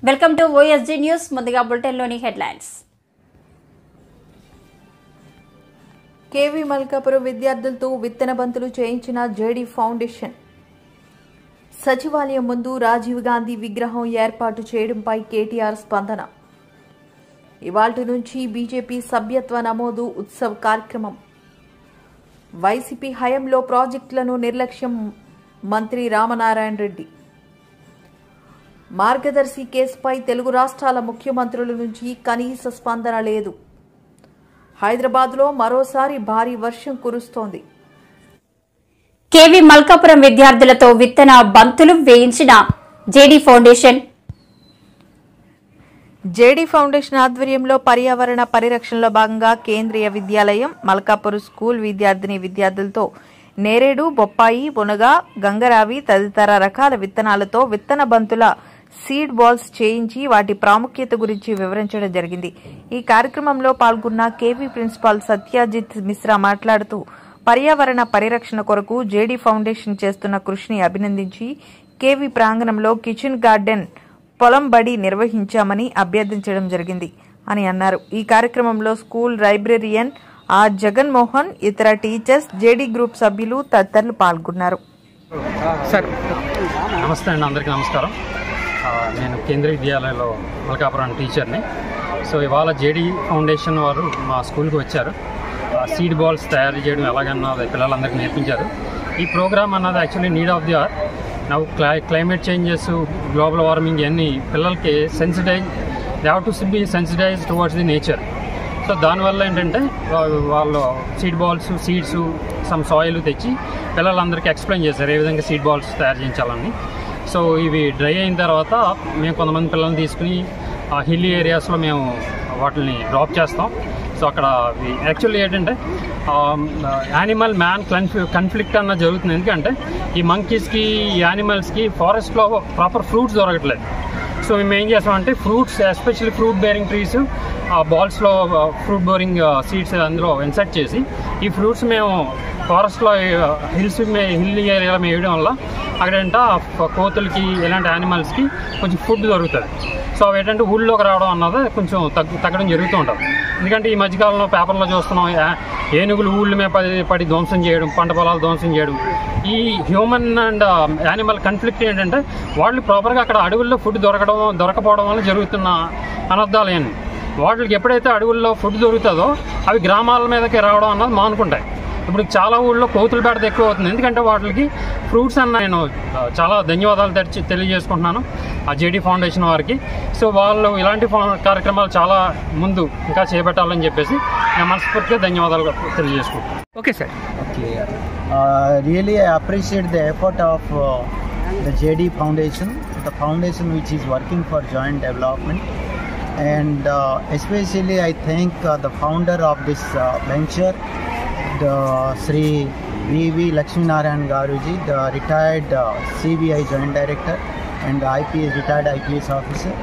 Welcome to OSG news. ముందుగా బులెటిన్లోని headlines. KV Malkapuram విద్యార్థులతో విత్తన బంతులు చేయించిన జేడీ ఫౌండేషన్. సచివాలయం ముందు రాజీవ్ గాంధీ విగ్రహం ఏర్పాటు చేయడంపై కేటీఆర్ స్పందన. ఇవాల్టి నుంచి బీజేపీ సభ్యత్వ నమోదు ఉత్సవ్ కార్యక్రమం. వైసీపీ హయాంలో ప్రాజెక్టులను నిర్లక్ష్యం మంత్రి రామనారాయణ రెడ్డి. మార్గదర్శి కేసుపై తెలుగు రాష్ట్రాల ముఖ్యమంత్రుల నుంచి కనీస స్పందన లేదు. హైదరాబాద్లో మరోసారి భారీ వర్షం కురుస్తోంది. కేవీ మల్కాపురం విద్యార్థులతో విత్తన బంతులు వేయించిన జేడీ ఫౌండేషన్. జేడీ ఫౌండేషన్ ఆధ్వర్యంలో పర్యావరణ పరిరక్షణలో భాగంగా కేంద్రీయ విద్యాలయం మల్కాపురం స్కూల్ విద్యార్థులతో నేరేడు, బొప్పాయి, మునగ, గంగరావి తదితర రకాల విత్తనాలతో విత్తన బంతుల సీడ్ బాల్స్ చేయించి వాటి ప్రాముఖ్యత గురించి వివరించడం జరిగింది. ఈ కార్యక్రమంలో పాల్గొన్న కేవీ ప్రిన్సిపాల్ సత్యజిత్ మిశ్రా మాట్లాడుతూ పర్యావరణ పరిరక్షణ కొరకు జేడీ ఫౌండేషన్ చేస్తున్న కృషిని అభినందించి కేవీ ప్రాంగణంలో కిచెన్ గార్డెన్, పొలం బడి నిర్వహించామని అభ్యర్థించడం జరిగింది అని అన్నారు. ఈ కార్యక్రమంలో స్కూల్ లైబ్రేరియన్ ఆర్ జగన్మోహన్, ఇతర టీచర్స్, జేడీ గ్రూప్ సభ్యులు తదితరులు పాల్గొన్నారు. నమస్తే అండి, అందరికీ నమస్కారం. నేను కేంద్రీయ విద్యాలయంలో మల్కాపురం టీచర్ని. సో ఇవాళ జేడీ ఫౌండేషన్ వారు మా స్కూల్కి వచ్చారు. సీడ్ బాల్స్ తయారు చేయడం ఎలాగన్నది పిల్లలందరికీ నేర్పించారు. ఈ ప్రోగ్రామ్ అన్నది actually need of the hour. నవ్వు క్లైమేట్ చేంజెస్, గ్లోబల్ వార్మింగ్ ఇవన్నీ పిల్లలకి they have to be sensitize towards the nature. So దానివల్ల ఏంటంటే వాళ్ళు seed balls, seeds, some soil తెచ్చి పిల్లలందరికీ ఎక్స్ప్లెయిన్ చేశారు ఏ విధంగా సీడ్ బాల్స్ తయారు చేయించాలని. సో ఇవి డ్రై అయిన తర్వాత మేము కొంతమంది పిల్లల్ని తీసుకుని హిల్లీ ఏరియాస్లో మేము వాటిని డ్రాప్ చేస్తాం. సో అక్కడ యాక్చువల్లీ ఏంటంటే యానిమల్ మ్యాన్ కన్ఫ్లిక్ట్ అన్న జరుగుతుంది. ఎందుకంటే ఈ మంకీస్కి, ఈ యానిమల్స్కి ఫారెస్ట్లో ప్రాపర్ ఫ్రూట్స్ దొరకట్లేదు. సో మేము ఏం చేస్తామంటే fruits, especially fruit bearing trees, ఆ బాల్స్లో ఫ్రూట్ బేరింగ్ సీడ్స్ అందులో ఇన్సర్ట్ చేసి ఈ ఫ్రూట్స్ మేము ఫారెస్ట్లో హిల్లీ ఏరియాలో మేము వేయడం వల్ల అక్కడంట కోతులకి, ఇలాంటి యానిమల్స్కి కొంచెం ఫుడ్ దొరుకుతుంది. సో అవి ఏంటంటే ఊళ్ళోకి రావడం అన్నది కొంచెం తగ్గడం జరుగుతూ ఉంటుంది. ఎందుకంటే ఈ మధ్యకాలంలో పేపర్లో చూస్తున్నాం ఏనుగులు ఊళ్ళ మీద పడి ధ్వంసం చేయడం, పంట పొలాలు ధ్వంసం చేయడం. ఈ హ్యూమన్ అండ్ యానిమల్ కన్ఫ్లిక్ట్ ఏంటంటే వాళ్ళు ప్రాపర్గా అక్కడ అడవుల్లో ఫుడ్ దొరకపోవడం వల్ల జరుగుతున్న అనర్థాలు అన్నీ. వాటికి ఎప్పుడైతే అడవుల్లో ఫుడ్ దొరుకుతుందో అవి గ్రామాల మీదకి రావడం అన్నది మానుకుంటాయి. ఇప్పుడు చాలా ఊళ్ళో కోతుల బెడద ఎక్కువ అవుతుంది. ఎందుకంటే వాటికి ఫ్రూట్స్ అన్న నేను చాలా ధన్యవాదాలు తెలియజేసుకుంటున్నాను ఆ జేడీ ఫౌండేషన్ వారికి. సో వాళ్ళు ఇలాంటి కార్యక్రమాలు చాలా ముందు ఇంకా చేపట్టాలని చెప్పేసి నేను మనస్ఫూర్తిగా ధన్యవాదాలు తెలియజేసుకుంటాను. Okay sir. Really I appreciate the effort of the JD Foundation, the foundation which is working for joint development, and especially I thank the founder of this venture, the Sri V.V. Lakshminarayan Garuji, the retired CBI Joint Director and retired IPS officer,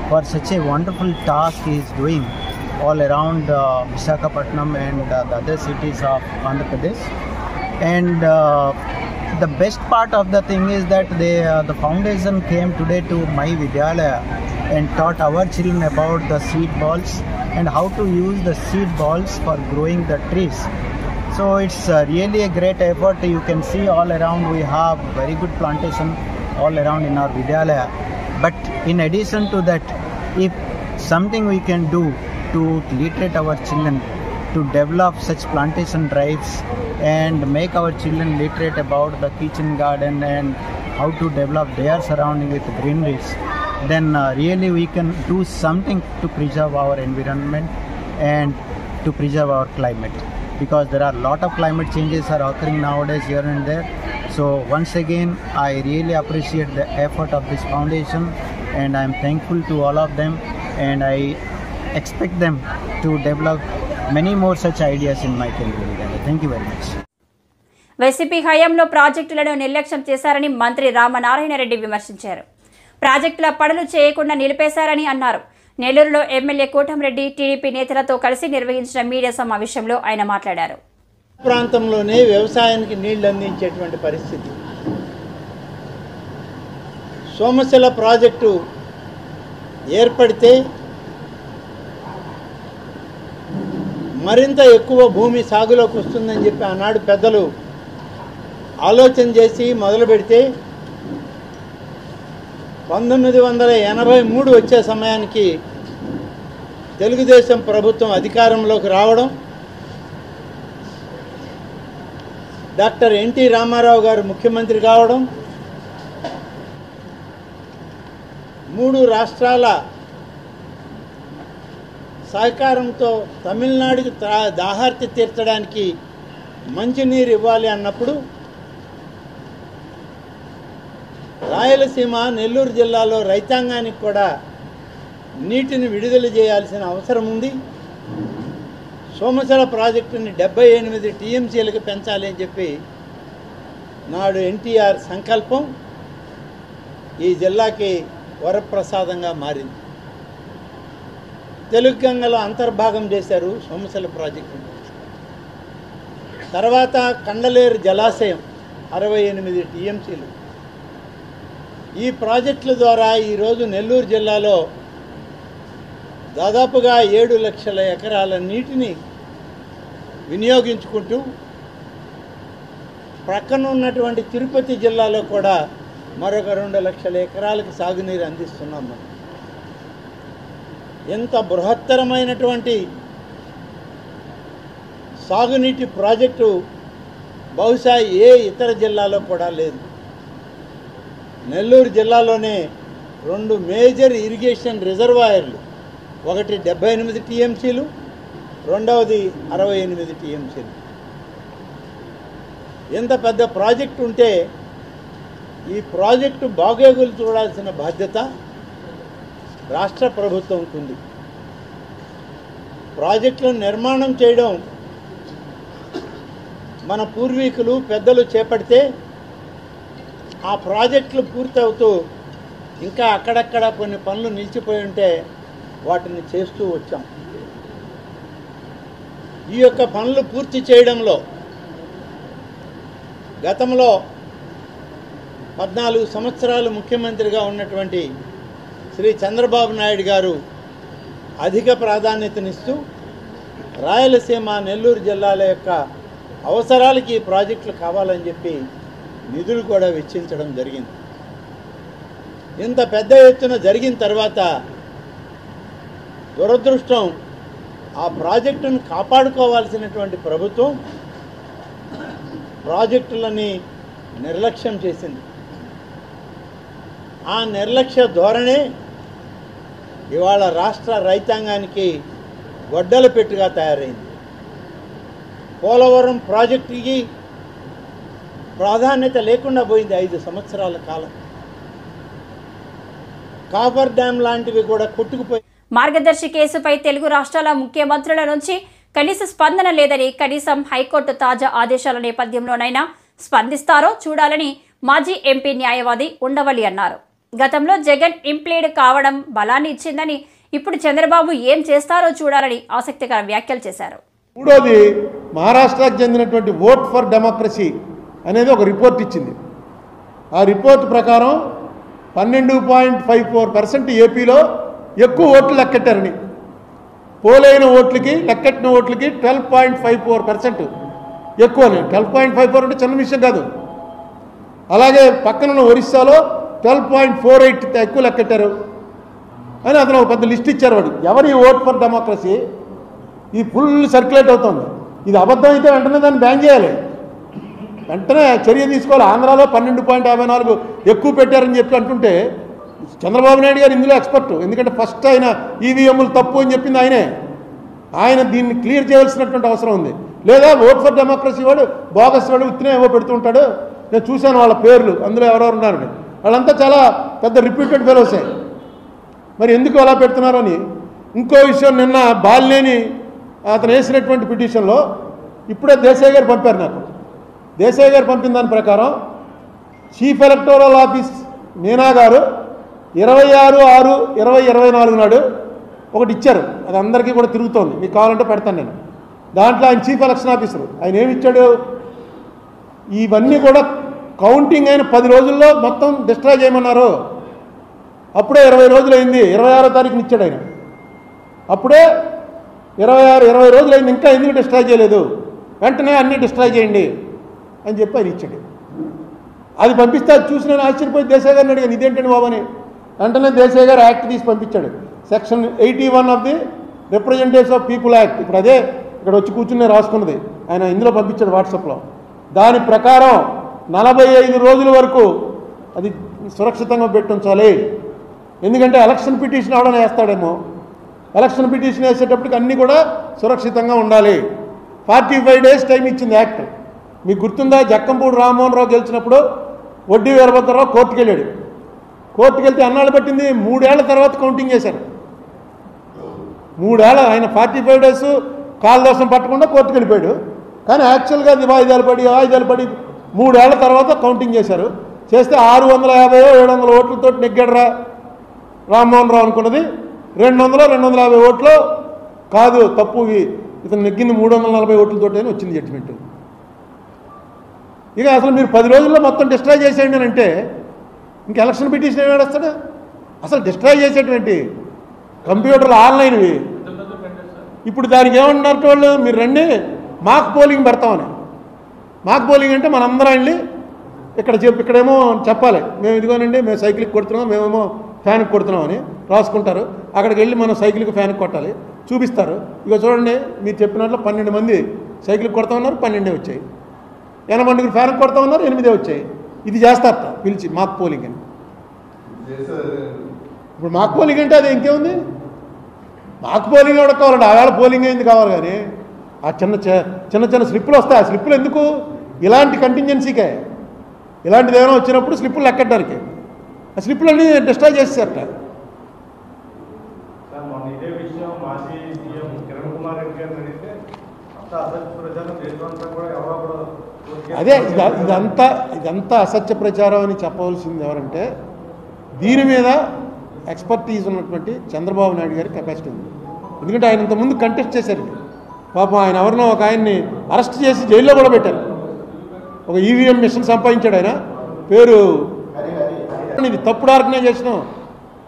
for such a wonderful task he is doing all around Visakhapatnam and the other cities of Andhra Pradesh. And the best part of the thing is that the foundation came today to my Vidyalaya and taught our children about the seed balls and how to use the seed balls for growing the trees. So it's really a great effort. You can see all around we have very good plantation all around in our Vidyalaya. But in addition to that, if something we can do to literate our children, to develop such plantation drives and make our children literate about the kitchen garden and how to develop their surrounding with greeneries, then really we can do something to preserve our environment and to preserve our climate, because there are a lot of climate changes are occurring nowadays here and there. So once again I really appreciate the effort of this foundation and I am thankful to all of them, and I expect them to develop many more such ideas in my Telugu Vidyalaya. Thank you very much. YCP హయాంలో ప్రాజెక్టులను నిర్లక్ష్యం చేశారని మంత్రి రామనారాయణ రెడ్డి విమర్శించారు. ప్రాజెక్టుల పనులు చేయకుండా నిలిపేశారని అన్నారు. నెల్లూరులో ఎమ్మెల్యే కోటంరెడ్డి టీడీపీ నేతలతో కలిసి నిర్వహించిన మీడియా సమావేశంలో ఆయన మాట్లాడారు. ప్రాంతంలోనే వ్యవసాయానికి నీళ్లు అందించేటువంటి పరిస్థితి. సోమశిల ప్రాజెక్టు ఏర్పడితే మరింత ఎక్కువ భూమి సాగులోకి వస్తుందని చెప్పి ఆనాడు పెద్దలు ఆలోచన చేసి మొదలు పెడితే 1983 వచ్చే సమయానికి తెలుగుదేశం ప్రభుత్వం అధికారంలోకి రావడం, డాక్టర్ ఎన్టీ రామారావు గారు ముఖ్యమంత్రి కావడం, 3 రాష్ట్రాల సహకారంతో తమిళనాడుకి దాహార్తి తీర్చడానికి మంచినీరు ఇవ్వాలి అన్నప్పుడు రాయలసీమ నెల్లూరు జిల్లాలో రైతాంగానికి కూడా నీటిని విడుదల చేయాల్సిన అవసరం ఉంది. సోమశల ప్రాజెక్టుని 78 టీఎంసీలకు పెంచాలి అని చెప్పి నాడు ఎన్టీఆర్ సంకల్పం ఈ జిల్లాకి వరప్రసాదంగా మారింది. తెలుగు గంగలో అంతర్భాగం చేశారు సోమశల ప్రాజెక్టుని. తర్వాత కండలేరు జలాశయం 68 టీఎంసీలు. ఈ ప్రాజెక్టుల ద్వారా ఈరోజు నెల్లూరు జిల్లాలో దాదాపుగా 7 లక్షల ఎకరాల నీటిని వినియోగించుకుంటూ ప్రక్కన ఉన్నటువంటి తిరుపతి జిల్లాలో కూడా మరొక 2 లక్షల ఎకరాలకు సాగునీరు అందిస్తున్నాం. మనం ఎంత బృహత్తరమైనటువంటి సాగునీటి ప్రాజెక్టు బహుశా ఏ ఇతర జిల్లాలో కూడా లేదు. నెల్లూరు జిల్లాలోనే 2 మేజర్ ఇరిగేషన్ రిజర్వాయర్లు, ఒకటి 78 టీఎంసీలు, రెండవది 68 టీఎంసీలు. ఎంత పెద్ద ప్రాజెక్టు ఉంటే ఈ ప్రాజెక్టు బాగోగులు చూడాల్సిన బాధ్యత రాష్ట్ర ప్రభుత్వంకు ఉంది. ప్రాజెక్టులను నిర్మాణం చేయడం మన పూర్వీకులు పెద్దలు చేపడితే ఆ ప్రాజెక్టులు పూర్తవుతూ ఇంకా అక్కడక్కడ కొన్ని పనులు నిలిచిపోయి ఉంటే వాటిని చేస్తూ వచ్చాం. ఈ యొక్క పనులు పూర్తి చేయడంలో గతంలో 14 సంవత్సరాలు ముఖ్యమంత్రిగా ఉన్నటువంటి శ్రీ చంద్రబాబు నాయుడు గారు అధిక ప్రాధాన్యతనిస్తూ రాయలసీమ నెల్లూరు జిల్లాల యొక్క అవసరాలకి ఈ ప్రాజెక్టులు కావాలని చెప్పి నిధులు కూడా వెచ్చించడం జరిగింది. ఇంత పెద్ద ఎత్తున జరిగిన తర్వాత దురదృష్టం ఆ ప్రాజెక్టును కాపాడుకోవాల్సినటువంటి ప్రభుత్వం ప్రాజెక్టులని నిర్లక్ష్యం చేసింది. ఆ నిర్లక్ష్య ధోరణే ఇవాళ రాష్ట్ర రైతాంగానికి గొడ్డల పెట్టుగా తయారైంది. పోలవరం ప్రాజెక్టుకి ప్రాధాన్యత లేకుండా పోయింది 5 సంవత్సరాల కాలం. కాపర్ డ్యామ్ లాంటివి కూడా కొట్టుకుపోయి. మార్గదర్శి కేసుపై తెలుగు రాష్ట్రాల ముఖ్యమంత్రుల నుంచి కనీస స్పందన లేదని, కనీసం హైకోర్టు తాజా ఆదేశాల నేపథ్యంలోనైనా స్పందిస్తారో చూడాలని మాజీ ఎంపీ న్యాయవాది ఉండవల్లి అన్నారు. గతంలో జగన్ ఇంప్లీడ్ కావడం బలాన్ని ఇచ్చిందని, ఇప్పుడు చంద్రబాబు ఏం చేస్తారో చూడాలని ఆసక్తికర వ్యాఖ్యలు చేశారు. మూడోది, మహారాష్ట్రకు చెందినటువంటి ఓట్ ఫర్ డెమోక్రసీ అనేది ఒక రిపోర్ట్ ఇచ్చింది. ఆ రిపోర్ట్ ప్రకారం 12.54% ఏపీలో ఎక్కువ ఓట్లు లెక్కెట్టారని, పోలైన ఓట్లకి లెక్కెట్టిన ఓట్లకి 12.54% ఎక్కువని. 12.54 అంటే చిన్న విషయం కాదు. అలాగే పక్కనున్న ఒరిస్సాలో 12.48 ఎక్కువ లెక్కెట్టారు అని అతను ఒక పెద్ద లిస్ట్ ఇచ్చారు. వాడు ఎవరి ఓట్ ఫర్ డెమోక్రసీ ఇది ఫుల్ సర్క్యులేట్ అవుతుంది. ఇది అబద్ధం అయితే వెంటనే దాన్ని బ్యాన్ చేయాలి, వెంటనే చర్య తీసుకోవాలి. ఆంధ్రాలో 12.54 ఎక్కువ పెట్టారని చెప్పి అంటుంటే చంద్రబాబు నాయుడు గారు ఇందులో ఎక్స్పర్ట్. ఎందుకంటే ఫస్ట్ ఆయన ఈవీఎంలు తప్పు అని చెప్పింది ఆయనే. ఆయన దీన్ని క్లియర్ చేయాల్సినటువంటి అవసరం ఉంది. లేదా ఓట్ ఫర్ డెమోక్రసీ వాడు బోగస్ వాడు ఉత్తినే ఏవో పెడుతుంటాడు. నేను చూశాను వాళ్ళ పేర్లు, అందులో ఎవరెవరు ఉన్నారని. వాళ్ళంతా చాలా పెద్ద రిప్యూటెడ్ ఫెలోసే. మరి ఎందుకు అలా పెడుతున్నారు అని. ఇంకో విషయం, నిన్న బాలినేని అతను వేసినటువంటి పిటిషన్లో ఇప్పుడే దేశాయ్ గారు పంపారు నాకు. దేశాయ్ గారు పంపిన దాని ప్రకారం చీఫ్ ఎలక్టోరల్ ఆఫీస్ మీనా గారు 26/6/2024 నాడు ఒకటి ఇచ్చారు. అది అందరికీ కూడా తిరుగుతోంది, మీకు కావాలంటే పెడతాను నేను. దాంట్లో ఆయన చీఫ్ ఎలక్షన్ ఆఫీసరు ఆయన ఏమి ఇచ్చాడు, ఇవన్నీ కూడా కౌంటింగ్ అయిన 10 రోజుల్లో మొత్తం డిస్ట్రాయ్ చేయమన్నారు. అప్పుడే 20 రోజులు అయింది, 26వ తారీఖున ఇచ్చాడు ఆయన. అప్పుడే 20 రోజులు అయింది, ఇంకా ఎందుకు డిస్ట్రాయ్ చేయలేదు, వెంటనే అన్నీ డిస్ట్రాయ్ చేయండి అని చెప్పి ఆయన ఇచ్చాడు. అది పంపిస్తే అది చూసి నేను ఆశ్చర్యపోయి దేశాయ్ గారిని అడిగాను, ఇదేంటండి బాబు అని. వెంటనే దేశాయ్ గారు యాక్ట్ తీసి పంపించాడు, section 81 of the representatives of people act. ఇప్పుడు అదే ఇక్కడ వచ్చి కూర్చుని రాసుకున్నది ఆయన ఇందులో పంపించాడు వాట్సాప్లో. దాని ప్రకారం 45 రోజుల వరకు అది సురక్షితంగా పెట్టించాలి. ఎందుకంటే ఎలక్షన్ పిటిషన్ ఎవడన్నా వేస్తాడేమో, ఎలక్షన్ పిటిషన్ వేసేటప్పటికి అన్నీ కూడా సురక్షితంగా ఉండాలి. 45 days టైం ఇచ్చింది యాక్ట్. మీకు గుర్తుందా, జక్కంపూడి రామ్మోహన్ రావు గెలిచినప్పుడు వడ్డీ వీరభద్రరావు కోర్టుకు వెళ్ళాడు. కోర్టుకు వెళ్తే అన్నాళ్ళు పట్టింది, 3 ఏళ్ల తర్వాత కౌంటింగ్ చేశారు. 3 ఏళ్ళ ఆయన 45 days కాలదోషం పట్టకుండా కోర్టుకు వెళ్ళిపోయాడు. కానీ యాక్చువల్గా అది వాయిదాలు పడి 3 ఏళ్ల తర్వాత కౌంటింగ్ చేశారు. చేస్తే 650-700 ఓట్లతో నెగ్గాడరా రామ్మోహన్ రావు అనుకున్నది 200-250 ఓట్లు కాదు, తప్పు, ఇతను నెగ్గింది 340 ఓట్లతో వచ్చింది జడ్జిమెంట్. ఇక అసలు మీరు 10 రోజుల్లో మొత్తం డిస్ట్రాయ్ చేసేయండి అని అంటే ఇంక ఎలక్షన్ పిటిషన్ ఏమి నడుస్తాడు? అసలు డిస్ట్రాయ్ చేసేటువంటి కంప్యూటర్లు ఆన్లైన్వి. ఇప్పుడు దానికి ఏమంటున్నారు వాళ్ళు, మీరు రండి మాక్ పోలింగ్ పెడతామని. మాక్ పోలింగ్ అంటే మనందరం వెళ్ళి ఇక్కడేమో చెప్పాలి, మేము ఇదిగోనండి మేము సైకిల్కి కొడుతున్నాం, మేమేమో ఫ్యాన్కి కొడుతున్నామని రాసుకుంటారు. అక్కడికి వెళ్ళి మనం సైకిల్కి ఫ్యాన్కి కొట్టాలి, చూపిస్తారు. ఇక చూడండి మీరు చెప్పినట్లు 12 మంది సైకిల్కి కొడతా ఉన్నారు, 12 వచ్చాయి. 80 మందికి ఫ్యాన్కి కొడతా ఉన్నారు, 8 వచ్చాయి. ఇది చేస్తారట పిలిచి మాక్ పోలింగ్ అని. ఇప్పుడు మాక్ పోలింగ్ అంటే అది ఇంకేముంది, మాక్ పోలింగ్ కూడా కావాలండి, ఆవేళ పోలింగ్ అయింది కావాలి. కానీ ఆ చిన్న స్లిప్పులు వస్తాయి. ఆ స్లిప్పులు ఎందుకు? ఇలాంటి కంటింజెన్సీకే, ఇలాంటిది ఏమైనా వచ్చినప్పుడు స్లిప్పులు లెక్కడానికి. ఆ స్లిప్పులన్నీ డిస్ట్రాయ్ చేసేసారట. అదే ఇదంతా అసత్య ప్రచారం అని చెప్పవలసింది ఎవరంటే, దీని మీద ఎక్స్పర్టీజ్ ఉన్నటువంటి చంద్రబాబు నాయుడు గారి కెపాసిటీ ఉంది. ఎందుకంటే ఆయన ఇంతకుముందు కంటెస్ట్ చేశారు. పాపం ఆయన ఎవరినో ఒక ఆయన్ని అరెస్ట్ చేసి జైల్లో కూడా పెట్టారు. ఒక ఈవీఎం మిషన్ సంపాదించాడు ఆయన, పేరు ఇది తప్పుడు ఆర్గనైజేషన్.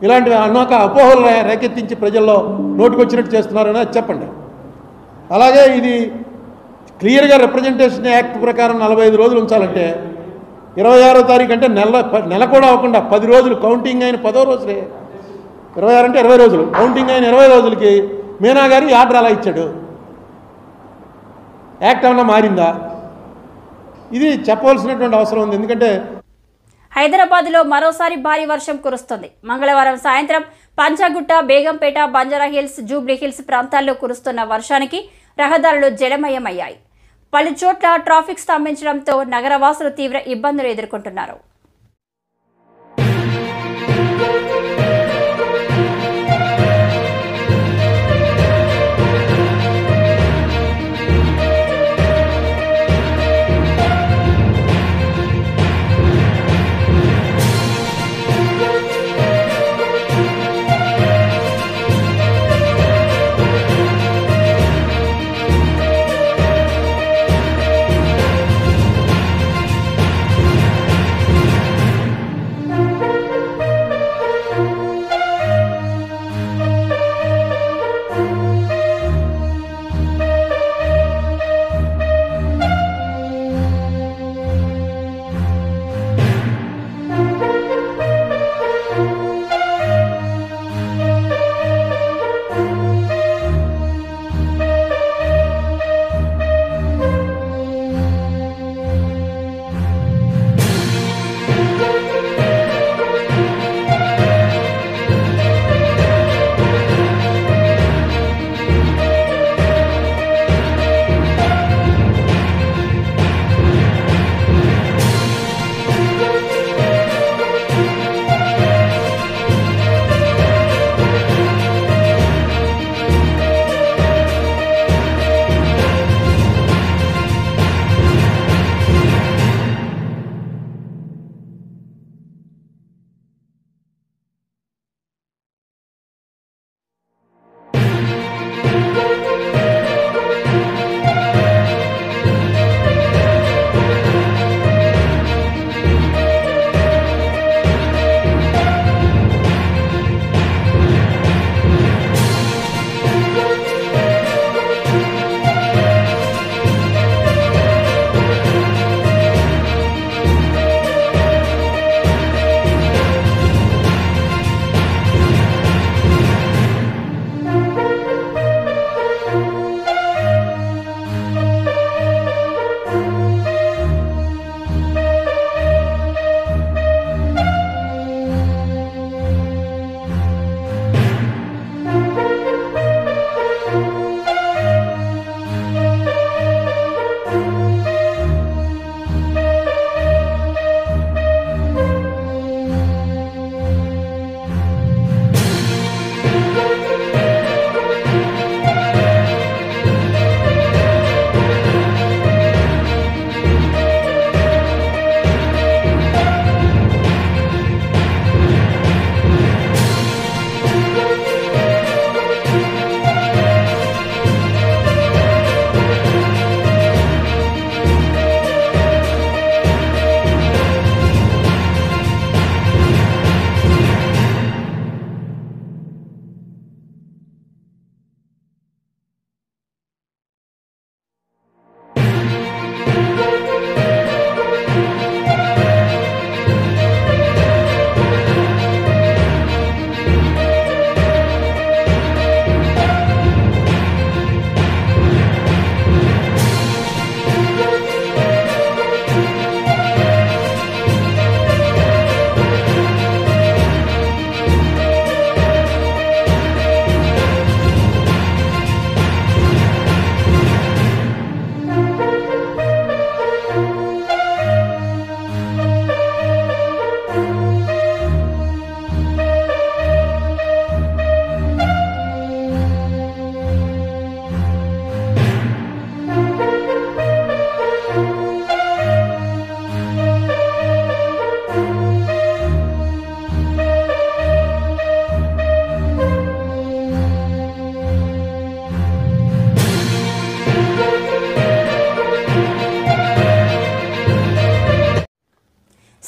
ఇలాంటివి అన్నాక అపోహలు రేకెత్తించి ప్రజల్లో నోటుకొచ్చినట్టు చేస్తున్నారని అది చెప్పండి. అలాగే ఇది క్లియర్గా రిప్రజెంటేషన్ యాక్ట్ ప్రకారం 45 రోజులు ఉంచాలంటే 26వ తారీఖు అంటే నెల కూడా అవ్వకుండా 10 రోజులు కౌంటింగ్ అయిన 10వ రోజులే. 26 అంటే 20 రోజులు, కౌంటింగ్ అయిన 20 రోజులకి మీనా గారి ఆర్డర్ అలా ఇచ్చాడు. యాక్ట్ ఏమన్నా మారిందా? ఇది చెప్పవలసినటువంటి అవసరం ఉంది. ఎందుకంటే హైదరాబాద్లో మరోసారి భారీ వర్షం కురుస్తుంది. మంగళవారం సాయంత్రం పంజాగుట్ట, బేగంపేట, బంజారాహిల్స్, జూబ్లీహిల్స్ ప్రాంతాల్లో కురుస్తున్న వర్షానికి రహదారులు జలమయమయ్యాయి. పలు చోట్ల ట్రాఫిక్ స్తంభించడంతో నగరవాసులు తీవ్ర ఇబ్బందులు ఎదుర్కొంటున్నారు.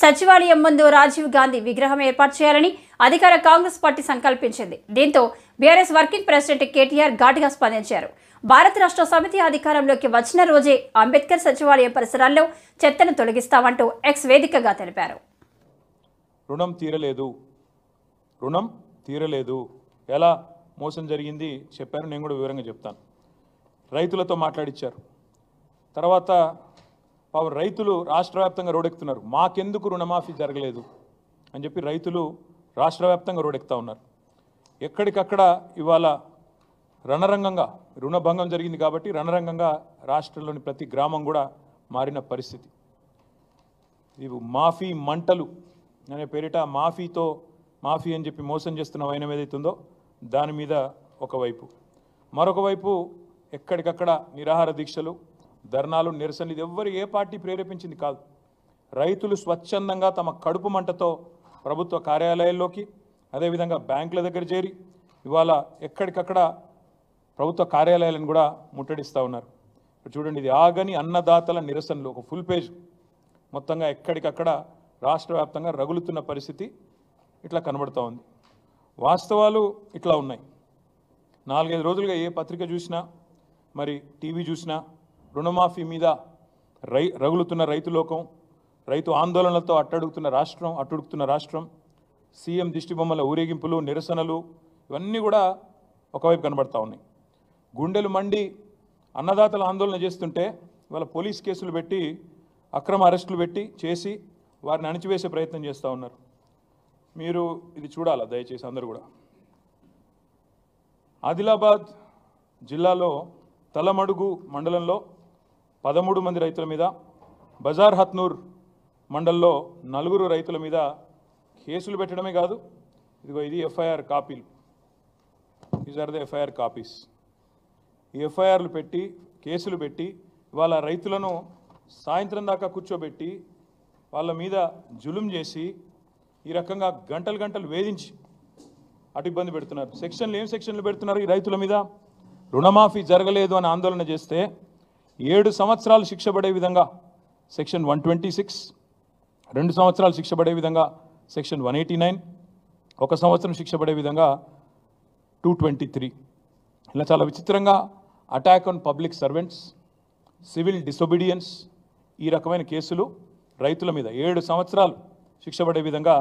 సచివాలయం ముందు రాజీవ్ గాంధీ విగ్రహం ఏర్పాటు చేయాలని అధికార కాంగ్రెస్ పార్టీ సంకల్పించింది. దీంతో బీఆర్ఎస్ వర్కింగ్ ప్రెసిడెంట్ కేటీఆర్ ఘాటుగా స్పందించారు. భారత రాష్ట్ర సమితి అధికారంలోకి వచ్చిన రోజే అంబేద్కర్ సచివాలయం పరిసరాల్లో చెత్తను తొలగిస్తామంటూ ఎక్స్ వేదికగా తెలిపారు. రుణం తీరలేదు ఎలా మోసం జరిగింది చెప్పారు. నేను కూడా వివరంగా చెప్తాను. రైతులతో మాట్లాడిచ్చారు. తర్వాత రైతులు రాష్ట్ర వ్యాప్తంగా రోడెక్కుతున్నారు. మాకెందుకు రుణమాఫీ జరగలేదు అని చెప్పి రైతులు రాష్ట్ర వ్యాప్తంగా రోడెక్కుతూ ఉన్నారు. ఎక్కడికక్కడ ఇవాళ రణరంగంగా రుణభంగం జరిగింది కాబట్టి రణరంగంగా రాష్ట్రంలోని ప్రతి గ్రామం కూడా మారిన పరిస్థితి. ఇవి మాఫీ మంటలు అనే పేరిట మాఫీ అని చెప్పి మోసం చేస్తున్న వైనం ఏదైతుందో దాని మీద ఒకవైపు, మరొక వైపు ఎక్కడికక్కడ నిరాహార దీక్షలు, ధర్నాలు, నిరసనలు. ఇది ఏ పార్టీ ప్రేరేపించింది కాదు. రైతులు స్వచ్ఛందంగా తమ కడుపు మంటతో ప్రభుత్వ కార్యాలయాల్లోకి, అదేవిధంగా బ్యాంకుల దగ్గర చేరి ఇవాళ ఎక్కడికక్కడ ప్రభుత్వ కార్యాలయాలను కూడా ముట్టడిస్తూ ఉన్నారు. చూడండి, ఇది ఆగని అన్నదాతల నిరసనలు, ఒక ఫుల్ పేజ్ మొత్తంగా ఎక్కడికక్కడ రాష్ట్ర వ్యాప్తంగా రగులుతున్న పరిస్థితి ఇట్లా కనబడుతూ ఉంది. వాస్తవాలు ఇట్లా ఉన్నాయి. 4-5 రోజులుగా ఏ పత్రిక చూసినా, మరి టీవీ చూసినా రుణమాఫీ మీద రగులుతున్న రైతు లోకం, రైతు ఆందోళనలతో అట్టుడుకుతున్న రాష్ట్రం, సీఎం దిష్టిబొమ్మల ఊరేగింపులు, నిరసనలు ఇవన్నీ కూడా ఒకవైపు కనబడతా ఉన్నాయి. గుండెలు మండి అన్నదాతల ఆందోళన చేస్తుంటే ఇవాళ పోలీస్ కేసులు పెట్టి, అక్రమ అరెస్టులు పెట్టి చేసి వారిని అణిచివేసే ప్రయత్నం చేస్తూ ఉన్నారు. మీరు ఇది చూడాలా దయచేసి అందరూ కూడా. ఆదిలాబాద్ జిల్లాలో తలమడుగు మండలంలో 13 మంది రైతుల మీద, బజార్ హత్నూర్ మండల్లో 4 రైతుల మీద కేసులు పెట్టడమే కాదు, ఇది ఎఫ్ఐఆర్ కాపీలు. These are the FIR copies. ఈ ఎఫ్ఐఆర్లు పెట్టి, కేసులు పెట్టి ఇవాళ రైతులను సాయంత్రం దాకా కూర్చోబెట్టి వాళ్ళ మీద జులుం చేసి ఈ రకంగా గంటలు వేధించి అటు ఇబ్బంది పెడుతున్నారు. ఏం సెక్షన్లు పెడుతున్నారు ఈ రైతుల మీద? రుణమాఫీ జరగలేదు అని ఆందోళన చేస్తే 7 సంవత్సరాలు శిక్ష పడే విధంగా సెక్షన్ 126, 2 సంవత్సరాలు శిక్ష పడే విధంగా సెక్షన్ 189, 1 సంవత్సరం శిక్ష పడే విధంగా 223. ఇలా చాలా విచిత్రంగా attack on public servants, civil disobedience, ఈ రకమైన కేసులు రైతుల మీద 7 సంవత్సరాలు శిక్ష పడే విధంగా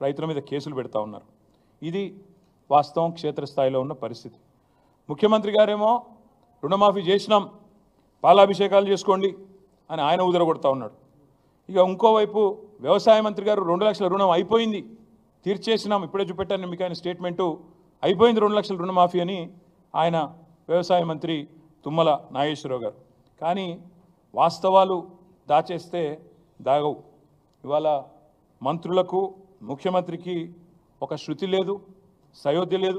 రైతుల మీద కేసులు పెడతా ఉన్నారు. ఇది వాస్తవం, క్షేత్రస్థాయిలో ఉన్న పరిస్థితి. ముఖ్యమంత్రి గారేమో రుణమాఫీ చేసినాం, పాలాభిషేకాలు చేసుకోండి అని ఆయన ఉదరగొడతా ఉన్నాడు. ఇక ఇంకోవైపు వ్యవసాయ మంత్రి గారు 2 లక్షల రుణం అయిపోయింది, తీర్చేసినాం, ఇప్పుడే చూపెట్టాను మీకు ఆయన స్టేట్మెంటు, అయిపోయింది 2 లక్షల రుణమాఫీ అని ఆయన వ్యవసాయ మంత్రి తుమ్మల నాగేశ్వరరావు గారు. కానీ వాస్తవాలు దాచేస్తే దాగవు. ఇవాళ మంత్రులకు, ముఖ్యమంత్రికి ఒక శృతి లేదు, సయోధ్య లేదు.